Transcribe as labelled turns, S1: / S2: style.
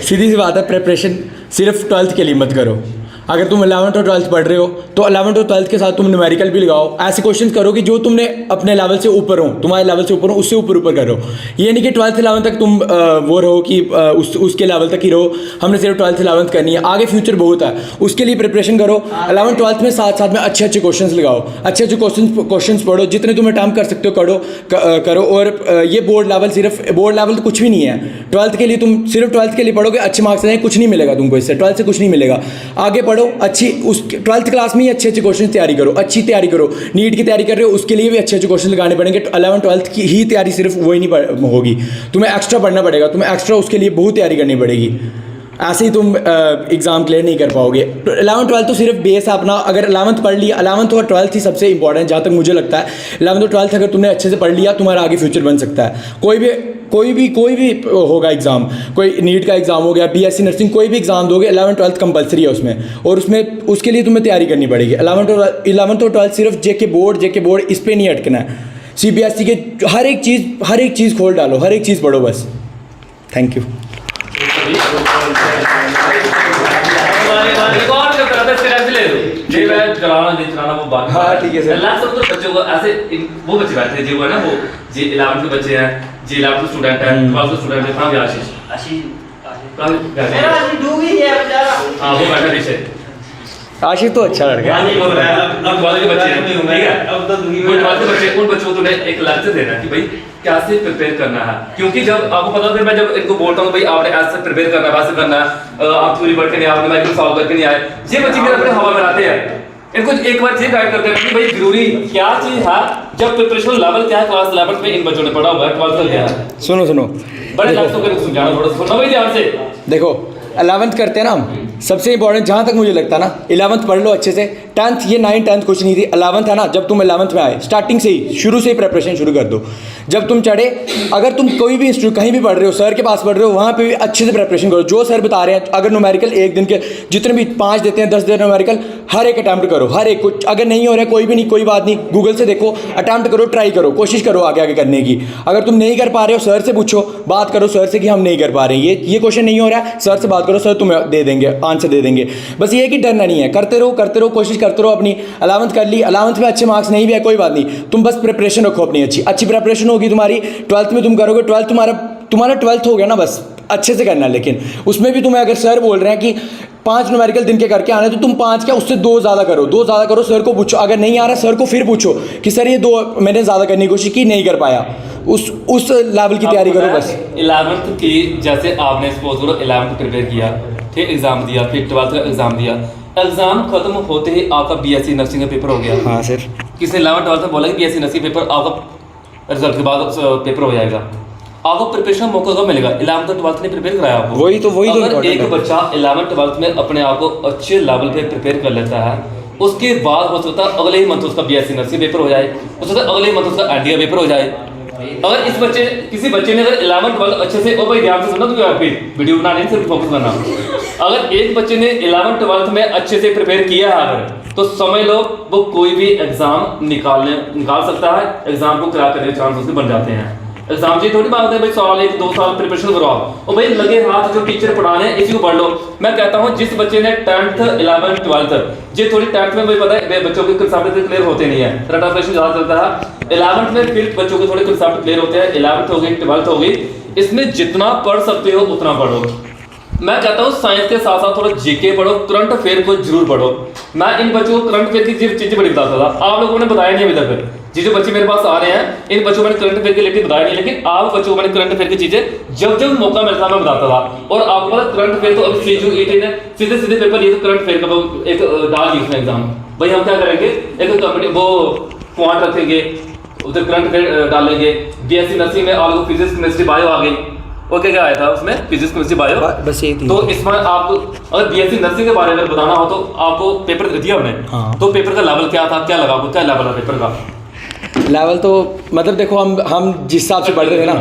S1: सीधी सी बात है, प्रिपरेशन सिर्फ 12th के लिए मत करो। अगर तुम 11th और 12th पढ़ रहे हो तो 11th और 12th के साथ तुम न्यूमेरिकल भी लगाओ। ऐसे क्वेश्चंस करो कि जो तुमने अपने लेवल से ऊपर हो, तुम्हारे लेवल से ऊपर हो, उससे ऊपर ऊपर करो। ये नहीं कि 12th 11th तक तुम वो रहो कि उसके लेवल तक ही रहो। हमने सिर्फ 12th 11th करनी है, आगे फ्यूचर बहुत है, उसके लिए प्रिपरेशन करो। 11th 12th में साथ साथ में अच्छे अच्छे क्वेश्चन लगाओ, अच्छे अच्छे क्वेश्चन पढ़ो, जितने तुम अटैम्प्ट कर सकते हो करो। और ये बोर्ड लेवल, सिर्फ बोर्ड लेवल तो कुछ भी नहीं है। 12th के लिए तुम सिर्फ 12th के लिए पढ़ोगे, अच्छे मार्क्स आएंगे, कुछ नहीं मिलेगा तुमको इससे, 12th से कुछ नहीं मिलेगा। आगे पढ़ो अच्छी, उस 12th क्लास में ही अच्छे अच्छे क्वेश्चन तैयारी करो, अच्छी तैयारी करो। नीट की तैयारी कर रहे हो उसके लिए भी अच्छे अच्छे क्वेश्चन लगाने पड़ेंगे। 11th 12th की ही तैयारी सिर्फ वही नहीं होगी, तुम्हें एक्स्ट्रा पढ़ना पड़ेगा, तुम्हें एक्स्ट्रा उसके लिए बहुत तैयारी करनी पड़ेगी। ऐसे ही तुम एग्ज़ाम क्लियर नहीं कर पाओगे। 11th 12th तो सिर्फ बेस है अपना। अगर 11th पढ़ लिया, 11th और 12th ही सबसे इंपॉर्टेंट जहाँ तक मुझे लगता है। 11th और 12th अगर तुमने अच्छे से पढ़ लिया, तुम्हारा आगे फ्यूचर बन सकता है। कोई भी होगा एग्ज़ाम, कोई नीट का एग्ज़ाम हो गया, BSc नर्सिंग, कोई भी एग्ज़ाम दोगे, 11th 12th कंपलसरी है उसमें, और उसके लिए तुम्हें तैयारी करनी पड़ेगी। 11th और 12th सिर्फ जेके बोर्ड इस पर नहीं अटकना है। CBSE के हर एक चीज़ खोल डालो, हर एक चीज़ पढ़ो बस। Thank you. हाँ ठीक है सर।
S2: लास्ट सब तो बच्चों को ऐसे वो बच्चे बैठे हैं जो है ना, वो जी 11th के बच्चे हैं, जी 11th स्टूडेंट हैं, 12th स्टूडेंट है। कहाँ गया आशीष? हाँ वो बैठा पीछे।
S1: आशीष तो अच्छा लड़का है।
S2: अब 12th के बच्चे हैं, ठीक है। अब तो 12th के बच्चे, उन बच्चों को तुम्हें एक लेक्चर देना है कि भाई कैसे प्रिपेयर करना है। क्योंकि जब आपको पता, फिर मैं जब इनको बोलता हूँ भाई आपने ऐसे प्रिपेयर करना है, वैसे करना है, आप पूरी पढ़ के नहीं, आपने माइक्रो सॉल्व करके नहीं आए, ये बच्चे मेरे अपने हवा बनाते हैं। इनको एक बार ये गाइड करते हैं कि भाई जरूरी क्या चीज है, जब प्रिपरेशन लेवल क्या है, क्लास 11th में इन बच्चों ने पढ़ा हुआ है, 12th का क्या है।
S1: सुनो
S2: बड़े लाखों के समझाना, थोड़ा सुनना भाई ध्यान से।
S1: देखो 11th करते हैं ना हम, सबसे इंपॉर्टेंट जहाँ तक मुझे लगता है ना, 11th पढ़ लो अच्छे से। 10th, ये 9th 10th कुछ नहीं थी, 11th है ना, जब तुम 11th में आए, स्टार्टिंग से ही, शुरू से ही प्रिपरेशन शुरू कर दो। जब तुम चढ़े, अगर तुम कोई भी इंस्टीट्यूट कहीं भी पढ़ रहे हो, सर के पास पढ़ रहे हो, वहाँ पे भी अच्छे से प्रिपरेशन करो। जो सर बता रहे हैं, अगर न्यूमेरिकल एक दिन के जितने भी 5 देते हैं, 10 देते हैं न्यूमेरिकल, हर एक अटैम्प्ट करो, हर एक कुछ। अगर नहीं हो रहा है कोई भी नहीं, कोई बात नहीं, गूगल से देखो, अटैम्प्ट करो, ट्राई करो, कोशिश करो आगे करने की। अगर तुम नहीं कर पा रहे हो, सर से पूछो, बात करो सर से कि हम नहीं कर पा रहे हैं, ये क्वेश्चन नहीं हो रहा है, सर से बात करो, सर तुम्हें दे देंगे, आंसर दे देंगे। बस ये कि डरना नहीं है, करते रहो, कोशिश करते रहो अपनी। 11th कर ली, 11th में अच्छे मार्क्स नहीं भी है कोई बात नहीं, तुम बस प्रिपरेशन रखो अपनी, अच्छी प्रिपरेशन होगी तुम्हारी। 12th में तुम करोगे, 12th तुम्हारा 12th हो गया ना, बस अच्छे से करना है। लेकिन उसमें भी तुम्हें अगर सर बोल रहे हैं कि 5 न्यूमेरिकल दिन के करके आने, तो तुम 5 क्या, उससे 2 ज़्यादा करो, सर को पूछो। अगर नहीं आ रहा, सर को फिर पूछो कि सर ये 2 मैंने ज़्यादा करने की कोशिश की, नहीं कर पाया, उस लेवल की तैयारी करो बस।
S2: 11th की जैसे आपने सपोज करो 11th प्रिपेयर किया, फिर एग्ज़ाम दिया, फिर 12th का एग्ज़ाम दिया, एग्ज़ाम खत्म होते ही आपका BSc नर्सिंग का पेपर हो गया।
S1: हाँ सर।
S2: किसी 11th 12th में बोला कि BSc नर्सिंग पेपर आपका रिजल्ट के बाद पेपर हो जाएगा, आपको प्रिपरेशन मौका कब मिलेगा? 11th और 12th ने प्रिपेयर कराया आपको।
S1: वही तो
S2: अगर एक बच्चा 11th 12th में अपने आप को अच्छे लेवल पे प्रिपेयर कर लेता है, उसके बाद हो सकता है अगले ही मंथ उसका BSc नर्सिंग पेपर हो जाए, हो सकता है अगले ही मंथ उसका NDA पेपर हो जाए। अगर किसी बच्चे ने अगर 11th 12th अच्छे से, और भाई ध्यान से सुनना, तो फिर वीडियो बनाने से सिर्फ फोकस करना। अगर एक बच्चे ने 11th 12th में अच्छे से प्रिपेयर किया है अगर, तो समझ लो वो कोई भी एग्जाम निकाल सकता है, एग्जाम को क्रैक करने के चांस उसके बन जाते हैं। एग्जाम जी थोड़ी बात है भाई साल 1-2 साल प्रिपरेशन करो आप, और भाई लगे हाथ जो टीचर पढ़ा रहे हैं इसी को पढ़ लो। मैं कहता हूँ जिस बच्चे ने 10th 11th 12th, ये थोड़ी 10th में मुझे पता है बच्चों के कंसेप्ट क्लियर होते नहीं है, रटा फ्रेशन ज़्यादा चलता है। 11th में फिर बच्चों के थोड़े कंसेप्ट क्लियर होते हैं, 11th हो गई 12th हो गई, इसमें जितना पढ़ सकते हो उतना पढ़ो। मैं कहता हूँ साइंस के साथ साथ थोड़ा जीके पढ़ो, करंट अफेयर को जरूर पढ़ो। मैं इन बच्चों को करंट अफेयर की चीज़ें बड़ी बताता था, आप लोगों ने बताया नहीं अभी तक। जो बच्चे मेरे पास आ रहे हैं, इन बच्चों को मैंने करंट अफेयर के रिलेटेड बताया नहीं, लेकिन आप बच्चों को मैंने करंट अफेयर की चीज़ें जब मौका मिलता मैं बताता था। और आपको पता करंट अफेयर तो अभी सीजू 18 है, सीधे पेपर, ये तो करंट अफेयर का एक डाल दी उसमें एग्जाम। भाई हम क्या करेंगे, एक कंपनी वो क्वांट रखेंगे, उधर करंट अफेयर डालेंगे। BSc नर्सिंग में आपको फिजिक्स केमिस्ट्री बायो आ गई, ओके क्या आया था उसमें, फिजिक्स केमिस्ट्री बायो,
S1: बस ये थी।
S2: तो इसमें आपको अगर BSc नर्सिंग के बारे में बताना हो तो आपको पेपर दिया हमने।
S1: हाँ।
S2: तो पेपर का लेवल क्या था, क्या लगा आपको, क्या लेवल है पेपर का?
S1: लेवल तो मतलब देखो हम जिस हिसाब से पढ़ रहे थे ना,